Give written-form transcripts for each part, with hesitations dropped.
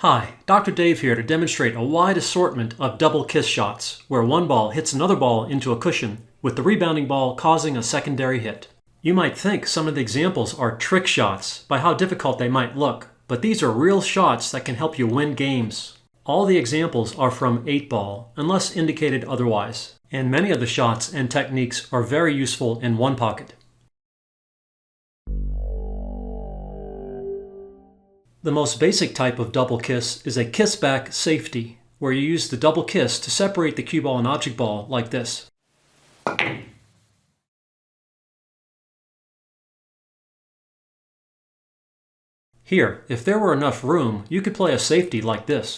Hi, Dr. Dave here to demonstrate a wide assortment of double kiss shots, where one ball hits another ball into a cushion, with the rebounding ball causing a secondary hit. You might think some of the examples are trick shots by how difficult they might look, but these are real shots that can help you win games. All the examples are from 8-ball, unless indicated otherwise, and many of the shots and techniques are very useful in one pocket. The most basic type of double kiss is a kiss-back safety, where you use the double kiss to separate the cue ball and object ball like this. Here, if there were enough room, you could play a safety like this.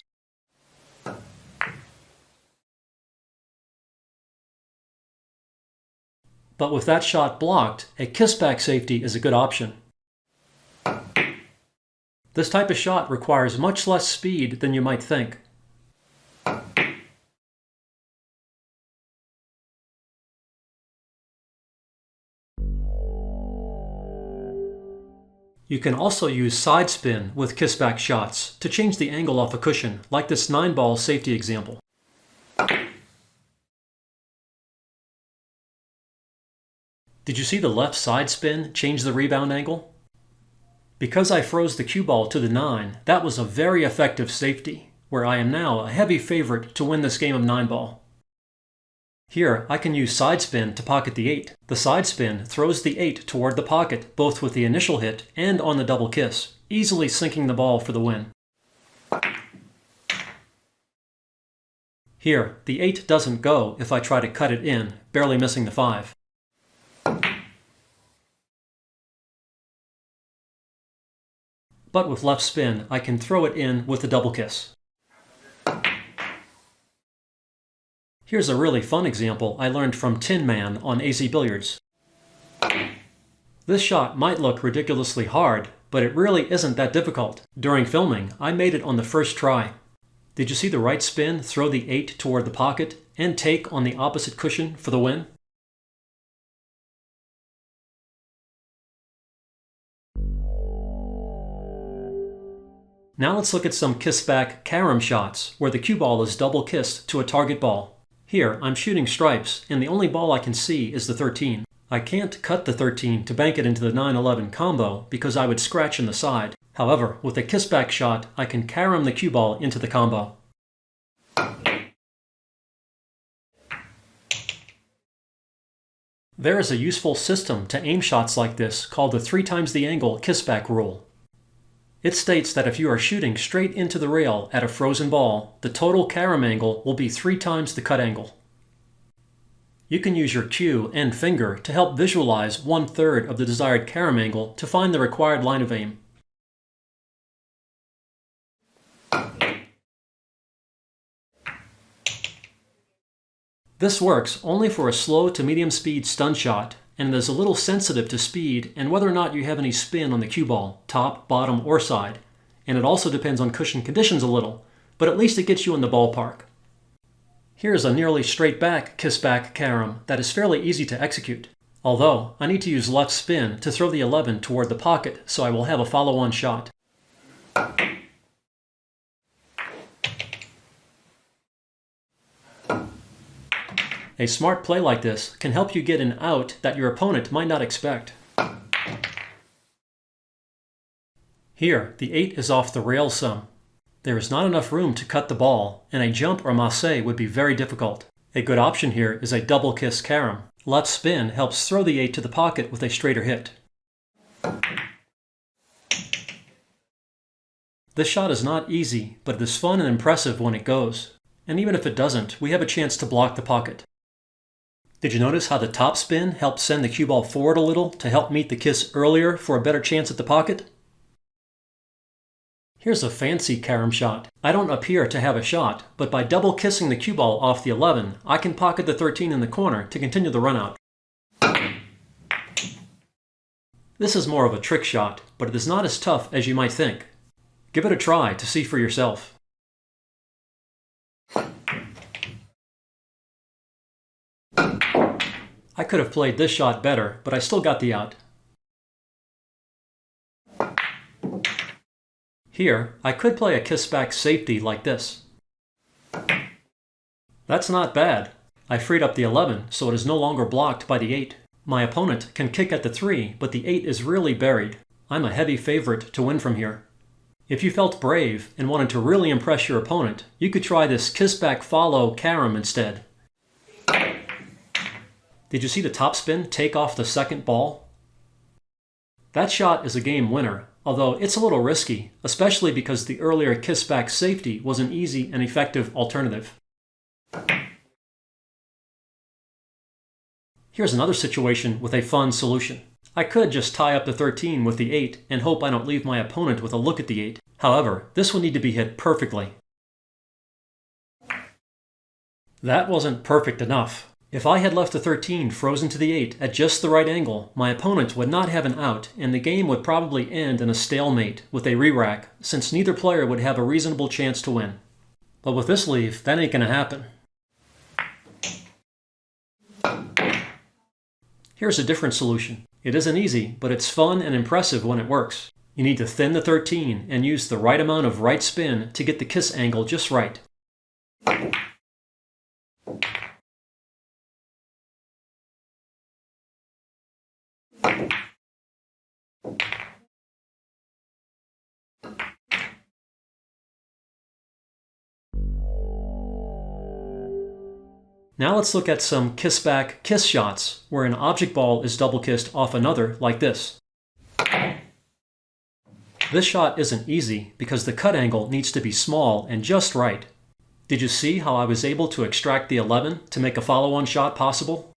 But with that shot blocked, a kiss-back safety is a good option. This type of shot requires much less speed than you might think. You can also use side spin with kiss-back shots to change the angle off a cushion, like this 9-ball safety example. Did you see the left side spin change the rebound angle? Because I froze the cue ball to the 9, that was a very effective safety, where I am now a heavy favorite to win this game of 9-ball. Here, I can use side spin to pocket the 8. The side spin throws the 8 toward the pocket, both with the initial hit and on the double kiss, easily sinking the ball for the win. Here, the 8 doesn't go if I try to cut it in, barely missing the 5. But with left spin, I can throw it in with the double kiss. Here's a really fun example I learned from Tin Man on AZ Billiards. This shot might look ridiculously hard, but it really isn't that difficult. During filming, I made it on the first try. Did you see the right spin throw the 8 toward the pocket and take on the opposite cushion for the win? Now let's look at some kiss-back Carom shots, where the cue ball is double kissed to a target ball. Here, I'm shooting stripes, and the only ball I can see is the 13. I can't cut the 13 to bank it into the 9-11 combo because I would scratch in the side. However, with a kiss-back shot, I can Carom the cue ball into the combo. There is a useful system to aim shots like this called the 3 times the angle kiss-back rule. It states that if you are shooting straight into the rail at a frozen ball, the total Carom angle will be 3 times the cut angle. You can use your cue and finger to help visualize 1/3 of the desired Carom angle to find the required line of aim. This works only for a slow to medium speed stun shot, and it is a little sensitive to speed and whether or not you have any spin on the cue ball, top, bottom, or side. And it also depends on cushion conditions a little, but at least it gets you in the ballpark. Here's a nearly straight back kiss-back Carom that is fairly easy to execute. Although, I need to use left spin to throw the 11 toward the pocket, so I will have a follow-on shot. A smart play like this can help you get an out that your opponent might not expect. Here, the 8 is off the rail some. There is not enough room to cut the ball, and a jump or masse would be very difficult. A good option here is a double kiss Carom. Left spin helps throw the 8 to the pocket with a straighter hit. This shot is not easy, but it is fun and impressive when it goes. And even if it doesn't, we have a chance to block the pocket. Did you notice how the top spin helped send the cue ball forward a little to help meet the kiss earlier for a better chance at the pocket? Here's a fancy Carom shot. I don't appear to have a shot, but by double kissing the cue ball off the 11, I can pocket the 13 in the corner to continue the run out. This is more of a trick shot, but it is not as tough as you might think. Give it a try to see for yourself. I could have played this shot better, but I still got the out. Here, I could play a kiss-back safety like this. That's not bad. I freed up the 11, so it is no longer blocked by the 8. My opponent can kick at the 3, but the 8 is really buried. I'm a heavy favorite to win from here. If you felt brave and wanted to really impress your opponent, you could try this kiss-back follow Carom instead. Did you see the topspin take off the second ball? That shot is a game winner, although it's a little risky, especially because the earlier kiss-back safety was an easy and effective alternative. Here's another situation with a fun solution. I could just tie up the 13 with the 8 and hope I don't leave my opponent with a look at the 8. However, this would need to be hit perfectly. That wasn't perfect enough. If I had left the 13 frozen to the 8 at just the right angle, my opponent would not have an out, and the game would probably end in a stalemate with a re-rack, since neither player would have a reasonable chance to win. But with this leave, that ain't gonna happen. Here's a different solution. It isn't easy, but it's fun and impressive when it works. You need to thin the 13 and use the right amount of right spin to get the kiss angle just right. Now let's look at some kiss-back kiss shots, where an object ball is double-kissed off another like this. This shot isn't easy because the cut angle needs to be small and just right. Did you see how I was able to extract the 11 to make a follow-on shot possible?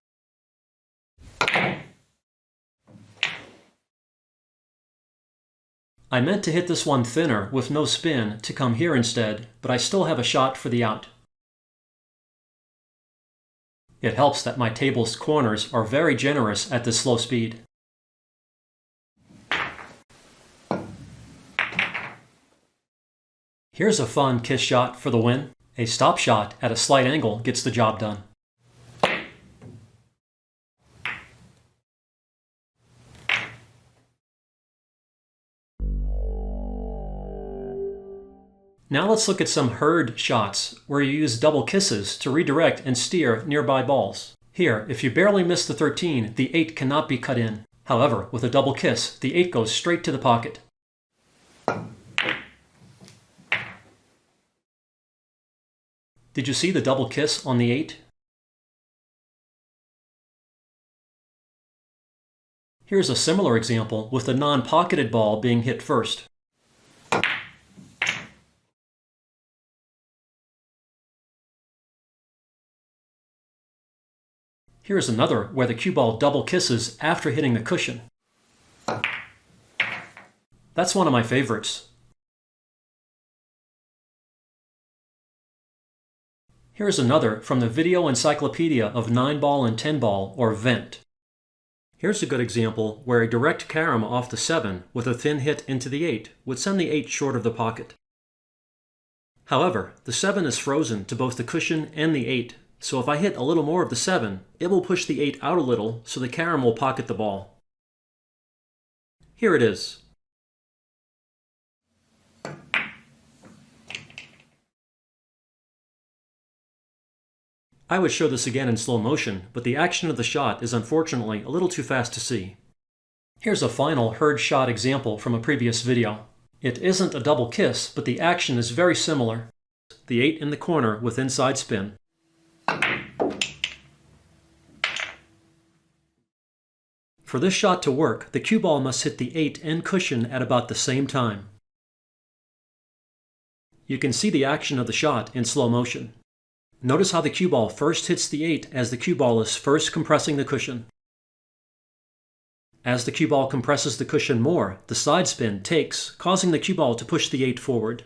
I meant to hit this one thinner with no spin to come here instead, but I still have a shot for the out. It helps that my table's corners are very generous at this slow speed. Here's a fun kiss shot for the win. A stop shot at a slight angle gets the job done. Now let's look at some herd shots, where you use double kisses to redirect and steer nearby balls. Here, if you barely miss the 13, the 8 cannot be cut in. However, with a double kiss, the 8 goes straight to the pocket. Did you see the double kiss on the 8? Here's a similar example with the non-pocketed ball being hit first. Here's another where the cue ball double kisses after hitting the cushion. That's one of my favorites. Here's another from the Video Encyclopedia of 9-ball and 10-ball, or VENT. Here's a good example where a direct carom off the 7 with a thin hit into the 8 would send the 8 short of the pocket. However, the 7 is frozen to both the cushion and the 8, so if I hit a little more of the 7, it will push the 8 out a little so the carom will pocket the ball. Here it is. I would show this again in slow motion, but the action of the shot is unfortunately a little too fast to see. Here's a final herd shot example from a previous video. It isn't a double kiss, but the action is very similar. The 8 in the corner with inside spin. For this shot to work, the cue ball must hit the 8 and cushion at about the same time. You can see the action of the shot in slow motion. Notice how the cue ball first hits the 8 as the cue ball is first compressing the cushion. As the cue ball compresses the cushion more, the side spin takes, causing the cue ball to push the 8 forward.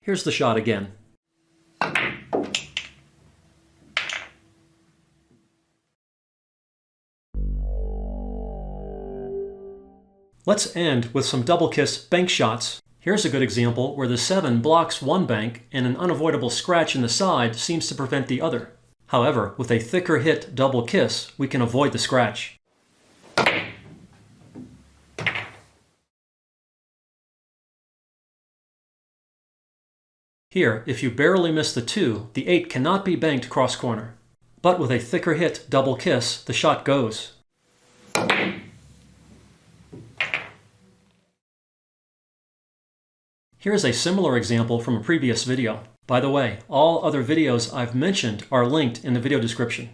Here's the shot again. Let's end with some double kiss bank shots. Here's a good example where the 7 blocks one bank and an unavoidable scratch in the side seems to prevent the other. However, with a thicker hit double kiss, we can avoid the scratch. Here, if you barely miss the 2, the 8 cannot be banked cross corner. But with a thicker hit double kiss, the shot goes. Here's a similar example from a previous video. By the way, all other videos I've mentioned are linked in the video description.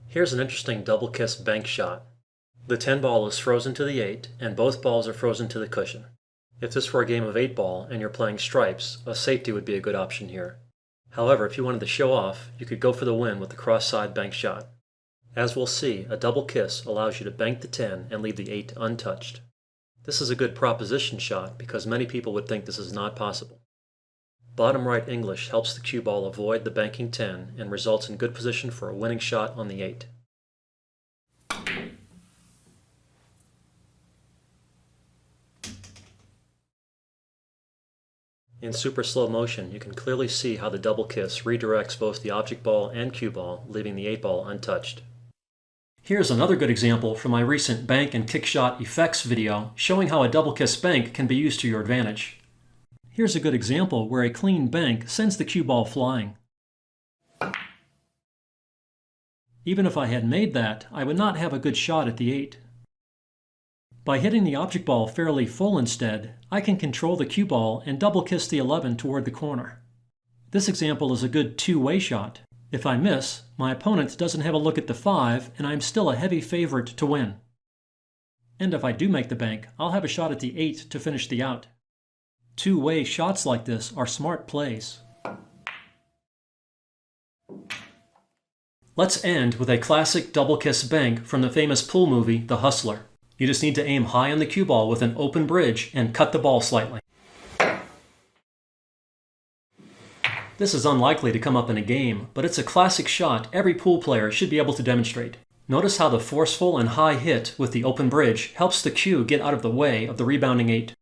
Here's an interesting double kiss bank shot. The 10 ball is frozen to the 8, and both balls are frozen to the cushion. If this were a game of 8 ball and you're playing stripes, a safety would be a good option here. However, if you wanted to show off, you could go for the win with the cross-side bank shot. As we'll see, a double kiss allows you to bank the 10 and leave the 8 untouched. This is a good proposition shot because many people would think this is not possible. Bottom right English helps the cue ball avoid the banking 10 and results in good position for a winning shot on the 8. In super slow motion, you can clearly see how the double kiss redirects both the object ball and cue ball, leaving the 8 ball untouched. Here's another good example from my recent bank and kick shot effects video showing how a double kiss bank can be used to your advantage. Here's a good example where a clean bank sends the cue ball flying. Even if I had made that, I would not have a good shot at the 8. By hitting the object ball fairly full instead, I can control the cue ball and double kiss the 11 toward the corner. This example is a good two-way shot. If I miss, my opponent doesn't have a look at the 5, and I'm still a heavy favorite to win. And if I do make the bank, I'll have a shot at the 8 to finish the out. Two-way shots like this are smart plays. Let's end with a classic double kiss bank from the famous pool movie, The Hustler. You just need to aim high on the cue ball with an open bridge and cut the ball slightly. This is unlikely to come up in a game, but it's a classic shot every pool player should be able to demonstrate. Notice how the forceful and high hit with the open bridge helps the cue get out of the way of the rebounding 8.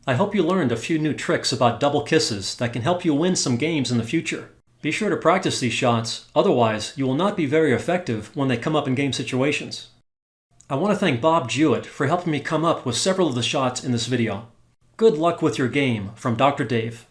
I hope you learned a few new tricks about double kisses that can help you win some games in the future. Be sure to practice these shots, otherwise you will not be very effective when they come up in game situations. I want to thank Bob Jewett for helping me come up with several of the shots in this video. Good luck with your game from Dr. Dave.